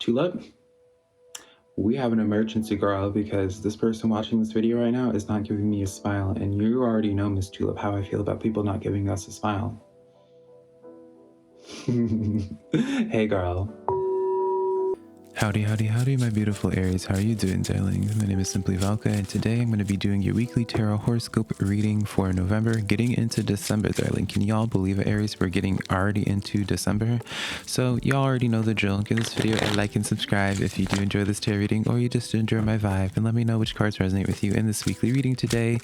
Tulip, we have an emergency, girl, because this person watching this video right now is not giving me a smile, and you already know, Miss Tulip, how I feel about people not giving us a smile. Hey, girl. Howdy, howdy, howdy, my beautiful Aries. How are you doing, darling? My name is SimplyVelca, and today I'm going to be doing your weekly tarot horoscope reading for November, getting into December, darling. Can y'all believe it, Aries? We're getting already into December. So y'all already know the drill. Give this video a like and subscribe if you do enjoy this tarot reading, or you just enjoy my vibe, and let me know which cards resonate with you in this weekly reading today,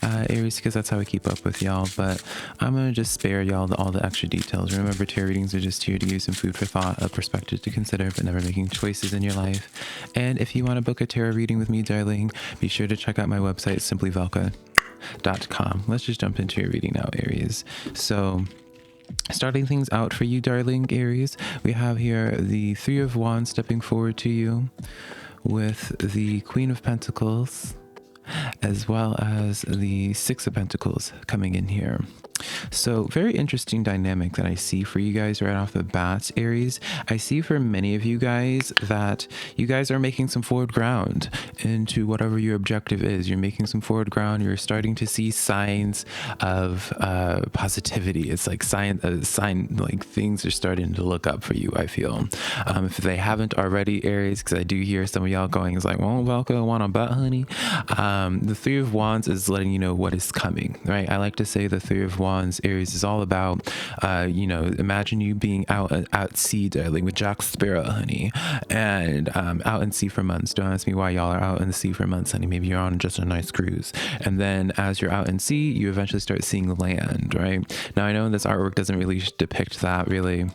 Aries, because that's how I keep up with y'all. But I'm going to just spare y'all all the extra details. Remember, tarot readings are just here to give you some food for thought, a perspective to consider, but never making choices in your life. And if you want to book a tarot reading with me, darling, be sure to check out my website, SimplyVelca.com. Let's just jump into your reading now, Aries. So starting things out for you, darling Aries, we have here the Three of Wands stepping forward to you with the Queen of Pentacles, as well as the Six of Pentacles coming in here. So very interesting dynamic that I see for you guys right off the bat, Aries. I see for many of you guys that you guys are making some forward ground into whatever your objective is. You're making some forward ground. You're starting to see signs of positivity. It's like sign like things are starting to look up for you, I feel. If they haven't already, Aries, because I do hear some of y'all going, it's like, well, Velca, want a butt, honey? The Three of Wands is letting you know what is coming, right? I like to say the Three of Wands, Aries, is all about, imagine you being out at sea, darling, with Jack Sparrow, honey, and out in sea for months. Don't ask me why y'all are out in the sea for months, honey. Maybe you're on just a nice cruise. And then as you're out in sea, you eventually start seeing land, right? Now, I know this artwork doesn't really depict that really.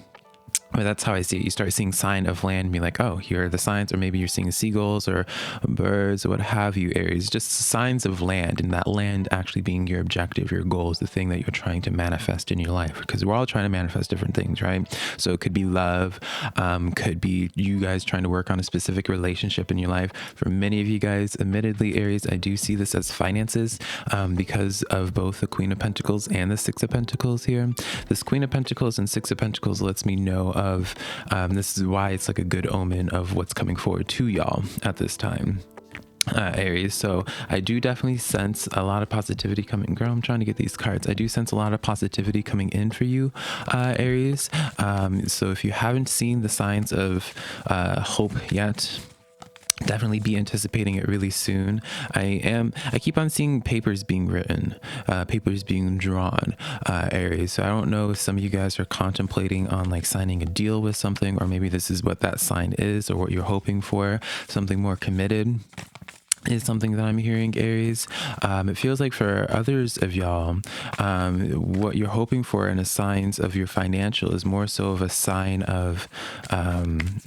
But that's how I see it. You start seeing sign of land and be like, oh, here are the signs, or maybe you're seeing seagulls or birds or what have you, Aries. Just signs of land, and that land actually being your objective, your goals, the thing that you're trying to manifest in your life. Because we're all trying to manifest different things, right? So it could be love, could be you guys trying to work on a specific relationship in your life. For many of you guys, admittedly, Aries, I do see this as finances because of both the Queen of Pentacles and the Six of Pentacles here. This Queen of Pentacles and Six of Pentacles lets me know of this is why it's like a good omen of what's coming forward to y'all at this time, Aries. So I do definitely sense a lot of positivity coming. Girl, I'm trying to get these cards. I do sense a lot of positivity coming in for you, Aries. So if you haven't seen the signs of hope yet, definitely be anticipating it really soon. I keep on seeing papers being written, papers being drawn, Aries. So I don't know if some of you guys are contemplating on like signing a deal with something, or maybe this is what that sign is, or what you're hoping for, something more committed is something that I'm hearing, Aries. It feels like for others of y'all, what you're hoping for in a signs of your financial is more so of a sign of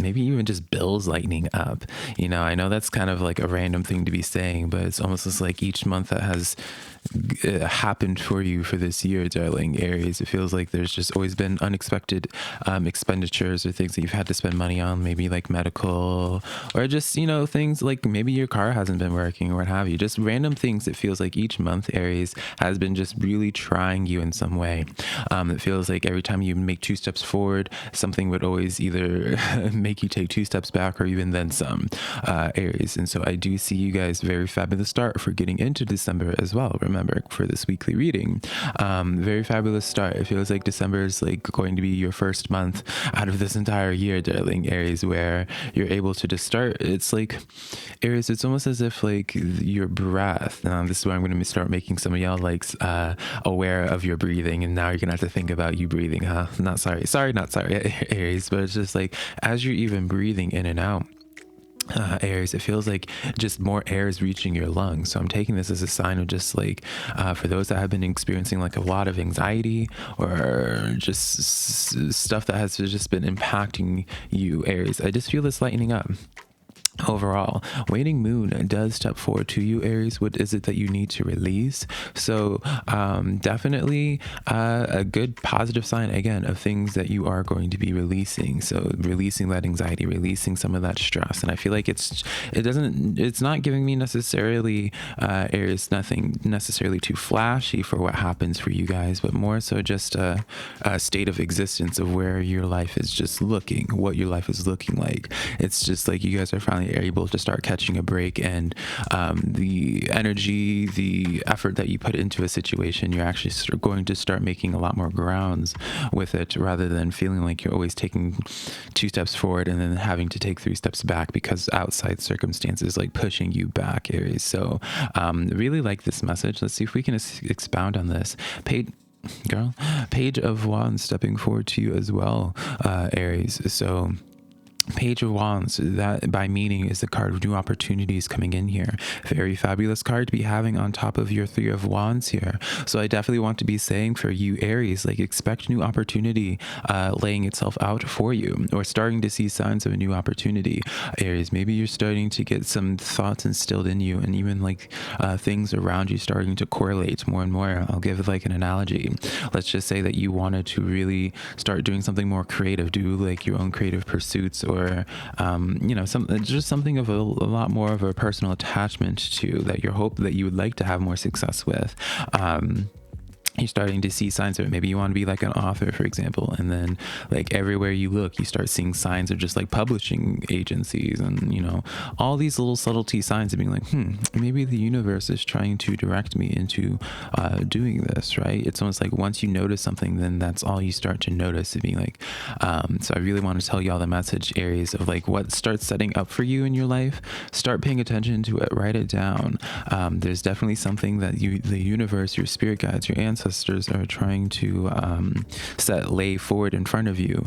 maybe even just bills lightening up. You know, I know that's kind of like a random thing to be saying, but it's almost just like each month that has happened for you for this year, darling Aries, it feels like there's just always been unexpected expenditures or things that you've had to spend money on, maybe like medical, or just, you know, things like maybe your car hasn't been working or what have you. Just random things. It feels like each month, Aries, has been just really trying you in some way. It feels like every time you make 2 steps forward, something would always either make you take 2 steps back or even then some, Aries. And so I do see you guys very fabulous start for getting into December as well. Remember, for this weekly reading, very fabulous start. It feels like December is like going to be your first month out of this entire year, darling Aries, where you're able to just start. It's like, Aries, it's almost as if like your breath, this is where I'm going to start making some of y'all like aware of your breathing, and now you're gonna have to think about you breathing, huh? Not sorry, Aries, but it's just like as you're even breathing in and out, Aries, it feels like just more air is reaching your lungs. So I'm taking this as a sign of just like for those that have been experiencing like a lot of anxiety or just stuff that has just been impacting you, Aries, I just feel this lightening up. overall. Waning moon does step forward to you, Aries. What is it that you need to release? So definitely a good positive sign, again, of things that you are going to be releasing. So releasing that anxiety, releasing some of that stress. And I feel like it's not giving me necessarily, Aries, nothing necessarily too flashy for what happens for you guys, but more so just a state of existence of where your life is just looking, what your life is looking like. It's just like you guys are finally able to start catching a break, and the energy, the effort that you put into a situation, you're actually going to start making a lot more grounds with it, rather than feeling like you're always taking 2 steps forward and then having to take 3 steps back because outside circumstances like pushing you back, Aries. So really like this message. Let's see if we can expound on this. Page of Wands stepping forward to you as well, Aries. So Page of Wands, that by meaning is the card of new opportunities coming in here. Very fabulous card to be having on top of your 3 of Wands here. So I definitely want to be saying for you, Aries, like expect new opportunity laying itself out for you, or starting to see signs of a new opportunity. Aries, maybe you're starting to get some thoughts instilled in you, and even like things around you starting to correlate more and more. I'll give like an analogy. Let's just say that you wanted to really start doing something more creative, do like your own creative pursuits, or you know, just something of a lot more of a personal attachment to, that you would like to have more success with. You're starting to see signs of it. Maybe you want to be like an author, for example, and then like everywhere you look, you start seeing signs of just like publishing agencies, and you know, all these little subtlety signs of being like, maybe the universe is trying to direct me into doing this, right? It's almost like once you notice something, then that's all you start to notice, and being like, so I really want to tell y'all the message, Aries, of like what starts setting up for you in your life. Start paying attention to it, write it down. There's definitely something that the universe, your spirit guides, your ancestors are trying to lay forward in front of you,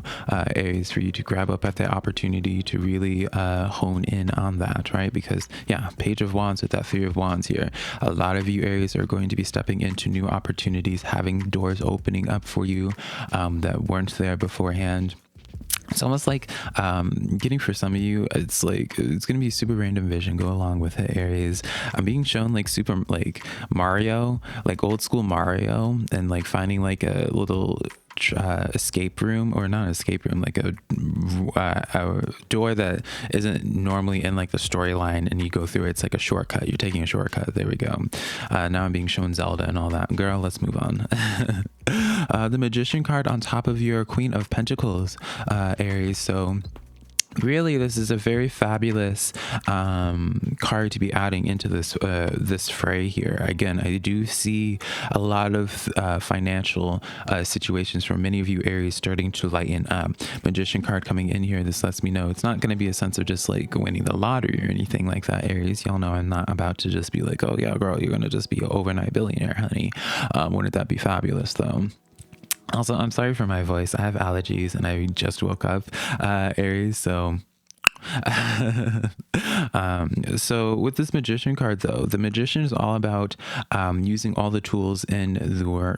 Aries, for you to grab up at that opportunity to really hone in on that, right? Because yeah, Page of Wands with that 3 of Wands here, a lot of you, Aries, are going to be stepping into new opportunities, having doors opening up for you that weren't there beforehand. It's almost like getting, for some of you, it's like it's gonna be super random vision. Go along with it, Aries. I'm being shown like super like Mario, like old school Mario, and like finding like a little escape room, or not escape room, like a door that isn't normally in like the storyline, and you go through it. It's like a shortcut. You're taking a shortcut. There we go. Now I'm being shown Zelda and all that. Girl, let's move on. The Magician card on top of your Queen of Pentacles, Aries. So really, this is a very fabulous card to be adding into this fray here. Again, I do see a lot of financial situations for many of you, Aries, starting to lighten up. Magician card coming in here. This lets me know it's not going to be a sense of just like winning the lottery or anything like that, Aries. Y'all know I'm not about to just be like, oh yeah, girl, you're going to just be an overnight billionaire, honey. Wouldn't that be fabulous, though? Also, I'm sorry for my voice. I have allergies and I just woke up, Aries, so so with this Magician card, though, the Magician is all about using all the tools in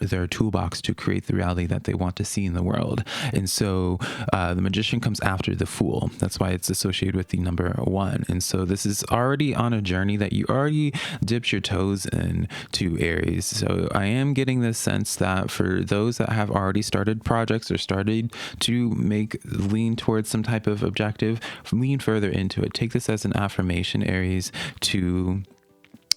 their toolbox to create the reality that they want to see in the world. And so the Magician comes after the Fool. That's why it's associated with the number 1. And so this is already on a journey that you already dipped your toes in to, Aries. So I am getting this sense that for those that have already started projects or started to lean towards some type of objective, lean further into it. Take this as an affirmation, Aries, to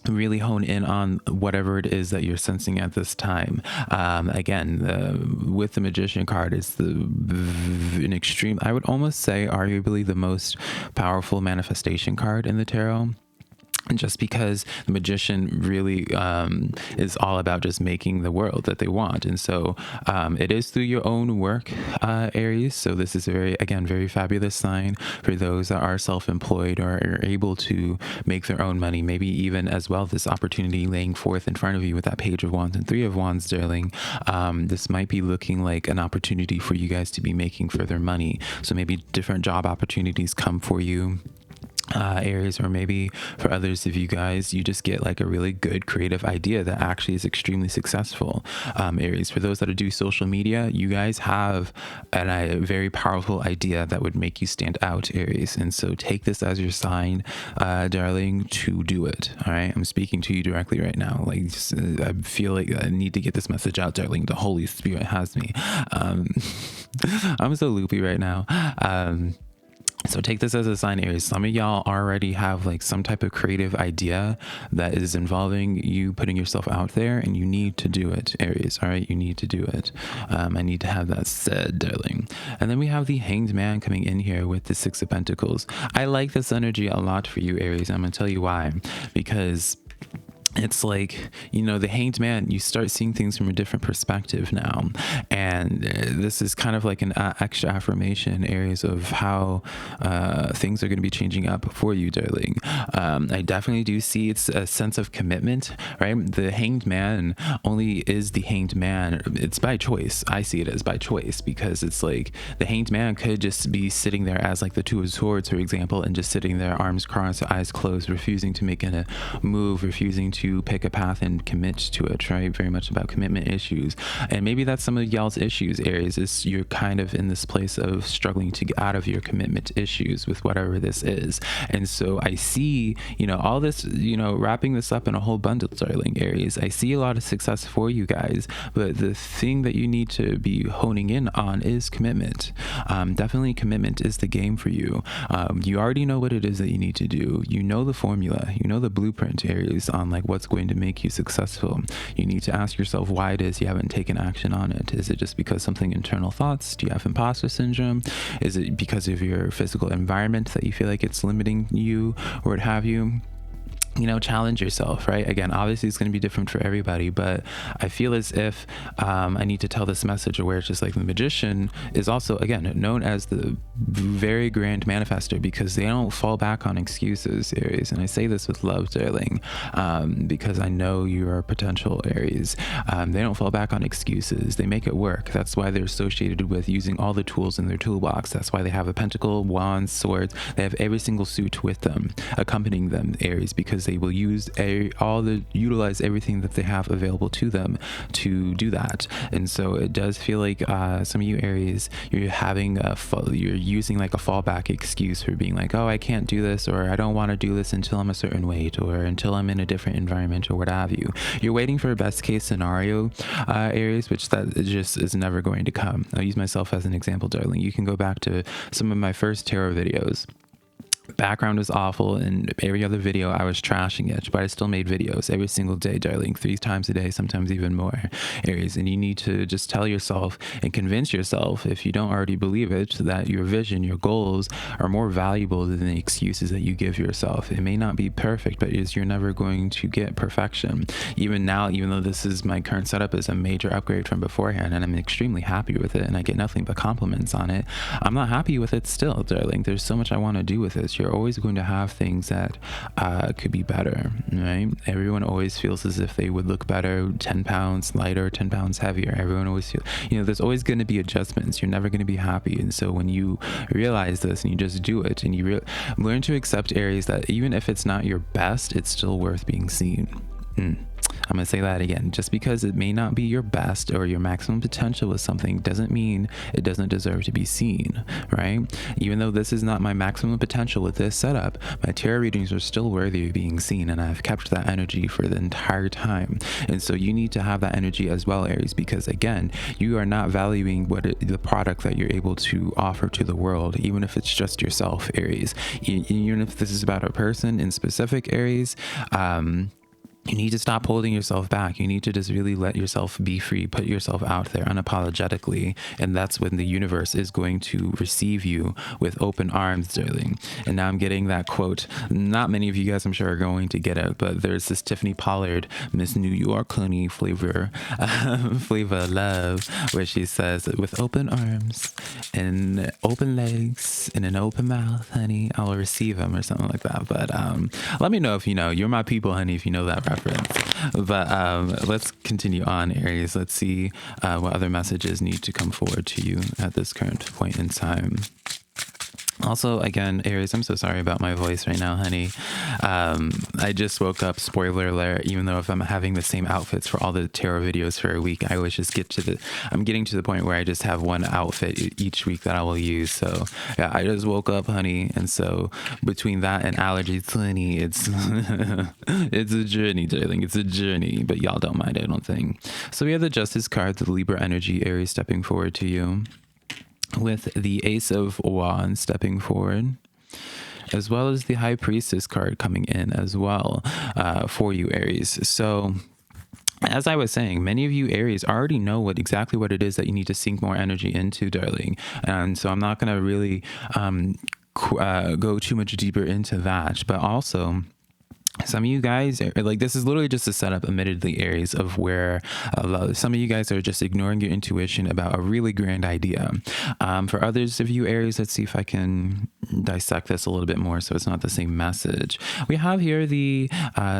really hone in on whatever it is that you're sensing at this time. Again, with the Magician card, it's an extreme, I would almost say arguably the most powerful manifestation card in the tarot. Just because the Magician really is all about just making the world that they want. And so it is through your own work, Aries. So this is very fabulous sign for those that are self-employed or are able to make their own money. Maybe even as well, this opportunity laying forth in front of you with that Page of Wands and 3 of Wands, darling. This might be looking like an opportunity for you guys to be making further money. So maybe different job opportunities come for you. Aries, or maybe for others of you guys, you just get like a really good creative idea that actually is extremely successful. Aries, for those that do social media, you guys have a very powerful idea that would make you stand out, Aries. And so take this as your sign, darling, to do it. All right. I'm speaking to you directly right now. Like, just, I feel like I need to get this message out, darling. The Holy Spirit has me. I'm so loopy right now. So take this as a sign, Aries. Some of y'all already have like some type of creative idea that is involving you putting yourself out there, and you need to do it, Aries. All right, you need to do it. I need to have that said, darling. And then we have the Hanged Man coming in here with the Six of Pentacles. I like this energy a lot for you, Aries. I'm gonna tell you why. Because it's like, you know, the Hanged Man, you start seeing things from a different perspective now. And this is kind of like an extra affirmation, Aries, of how things are going to be changing up for you, darling. I definitely do see it's a sense of commitment, right? The Hanged Man only is the Hanged Man. It's by choice. I see it as by choice, because it's like the Hanged Man could just be sitting there as like the Two of Swords, for example, and just sitting there, arms crossed, eyes closed, refusing to make a move, refusing to pick a path and commit to it, right? Very much about commitment issues. And maybe that's some of y'all's issues, Aries, is you're kind of in this place of struggling to get out of your commitment issues with whatever this is. And so I see, you know, all this, you know, wrapping this up in a whole bundle, darling, Aries. I see a lot of success for you guys, but the thing that you need to be honing in on is commitment. Definitely commitment is the game for you. You already know what it is that you need to do. You know the formula, you know the blueprint, Aries, on like what's going to make you successful. You need to ask yourself why it is you haven't taken action on it. Is it just because something internal thoughts? Do you have imposter syndrome? Is it because of your physical environment that you feel like it's limiting you, or what have you? You know, challenge yourself, right? Again, obviously it's going to be different for everybody, but I feel as if I need to tell this message where it's just like the Magician is also, again, known as the very grand manifester, because they don't fall back on excuses, Aries. And I say this with love, darling, because I know you're a potential Aries. They don't fall back on excuses. They make it work. That's why they're associated with using all the tools in their toolbox. That's why they have a pentacle, wands, swords. They have every single suit with them, accompanying them, Aries, because they will utilize everything that they have available to them to do that. And so it does feel like some of you Aries, you're using like a fallback excuse for being like, oh, I can't do this, or I don't want to do this until I'm a certain weight, or until I'm in a different environment, or what have you. You're waiting for a best case scenario, Aries, which that just is never going to come. I'll use myself as an example, darling. You can go back to some of my first tarot videos. Background was awful, and every other video I was trashing it, but I still made videos every single day, darling, 3 times a day, sometimes even more, Aries. And you need to just tell yourself and convince yourself, if you don't already believe it, that your vision, your goals are more valuable than the excuses that you give yourself. It may not be perfect, but you're never going to get perfection. Even now, even though this is my current setup, is a major upgrade from beforehand, and I'm extremely happy with it, and I get nothing but compliments on it, I'm not happy with it still, darling. There's so much I want to do with it. You're always going to have things that could be better, right? Everyone always feels as if they would look better 10 pounds lighter, 10 pounds heavier. Everyone always feels, you know, there's always going to be adjustments. You're never going to be happy. And so when you realize this and you just do it, and you learn to accept, Aries, that even if it's not your best, it's still worth being seen. I'm going to say that again. Just because it may not be your best or your maximum potential with something doesn't mean it doesn't deserve to be seen, right? Even though this is not my maximum potential with this setup, my tarot readings are still worthy of being seen, and I've kept that energy for the entire time. And so you need to have that energy as well, Aries, because again, you are not valuing the product that you're able to offer to the world, even if it's just yourself, Aries. Even if this is about a person in specific, Aries, you need to stop holding yourself back. You need to just really let yourself be free, put yourself out there unapologetically. And that's when the universe is going to receive you with open arms, darling. And now I'm getting that quote. Not many of you guys, I'm sure, are going to get it, but there's this Tiffany Pollard, Miss New York Honey flavor love, where she says, with open arms and open legs and an open mouth, honey, I'll receive them, or something like that. But let me know if you know. You're my people, honey, if you know that reference. But let's continue on, Aries. Let's see what other messages need to come forward to you at this current point in time. Also, again, Aries, I'm so sorry about my voice right now, honey. I just woke up, spoiler alert, even though if I'm having the same outfits for all the tarot videos for a week, I always just I'm getting to the point where I just have one outfit each week that I will use. So yeah, I just woke up, honey. And so between that and allergies, honey, it's, it's a journey, darling. It's a journey, but y'all don't mind, I don't think. So we have the Justice card, the Libra energy, Aries stepping forward to you, with the Ace of Wands stepping forward, as well as the High Priestess card coming in as well for you, Aries. So as I was saying, many of you Aries already know exactly what it is that you need to sink more energy into, darling. And so I'm not going to really go too much deeper into that, but also some of you guys are like, this is literally just a setup, admittedly, Aries, of where some of you guys are just ignoring your intuition about a really grand idea. For others of you Aries, let's see if I can dissect this a little bit more so it's not the same message. We have here the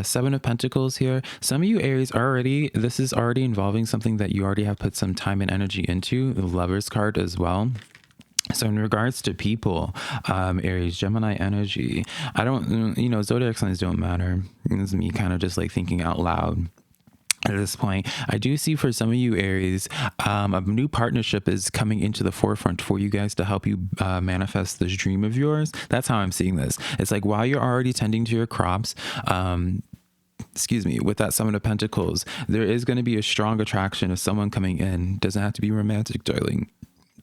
Seven of Pentacles here. Some of you Aries this is already involving something that you already have put some time and energy into. The Lover's card as well. So in regards to people, Aries, Gemini energy, I don't, zodiac signs don't matter. It's me kind of just like thinking out loud at this point. I do see for some of you Aries, a new partnership is coming into the forefront for you guys to help you manifest this dream of yours. That's how I'm seeing this. It's like while you're already tending to your crops, with that Seven of Pentacles, there is going to be a strong attraction of someone coming in. Doesn't have to be romantic, darling.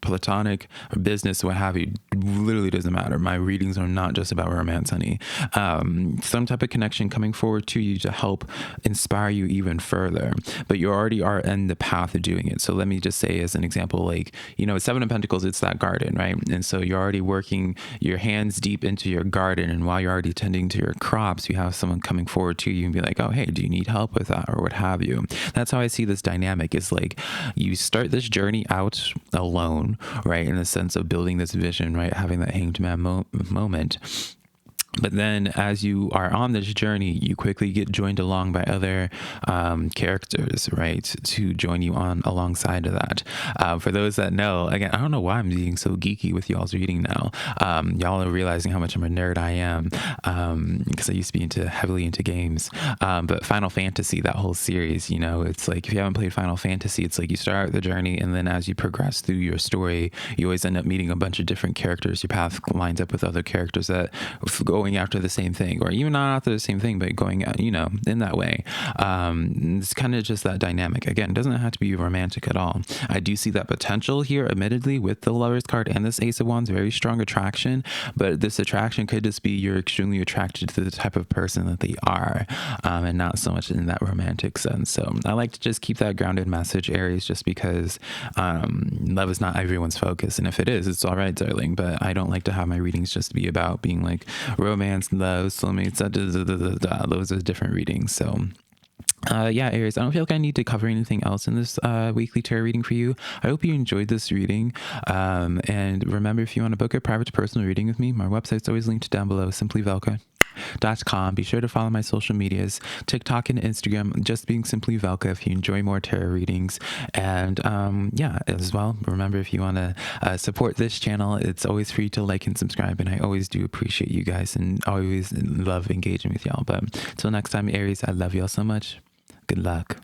Platonic or business, what have you, literally doesn't matter. My readings are not just about romance, honey. Some type of connection coming forward to you to help inspire you even further, but you already are in the path of doing it. So let me just say as an example, like, Seven of Pentacles, it's that garden, right? And so you're already working your hands deep into your garden, and while you're already tending to your crops, you have someone coming forward to you and be like, oh, hey, do you need help with that, or what have you? That's how I see this dynamic. Is like you start this journey out alone, right, in the sense of building this vision, right, having that hanged man moment. But then as you are on this journey, you quickly get joined along by other characters, right, to join you on alongside of that. For those that know, again, I don't know why I'm being so geeky with y'all's reading now. Y'all are realizing how much of a nerd I am, because I used to be heavily into games. But Final Fantasy, that whole series, it's like if you haven't played Final Fantasy, it's like you start out the journey, and then as you progress through your story, you always end up meeting a bunch of different characters. Your path lines up with other characters that going after the same thing, or even not after the same thing, but going out, in that way. It's kind of just that dynamic. Again, it doesn't have to be romantic at all. I do see that potential here, admittedly, with the Lover's card and this Ace of Wands, very strong attraction, but this attraction could just be you're extremely attracted to the type of person that they are, and not so much in that romantic sense. So I like to just keep that grounded message, Aries, just because love is not everyone's focus, and if it is, it's all right, darling, but I don't like to have my readings just be about being like romance, love, soulmates, those are different readings. So yeah, Aries, I don't feel like I need to cover anything else in this weekly tarot reading for you. I hope you enjoyed this reading. And remember, if you want to book a private personal reading with me, my website's always linked down below, SimplyVelca.com. Be sure to follow my social medias, TikTok and Instagram, just being SimplyVelca, if you enjoy more tarot readings. And yeah, as well, remember, if you want to support this channel, it's always free to like and subscribe, and I always do appreciate you guys and always love engaging with y'all. But till next time, Aries, I love y'all so much. Good luck.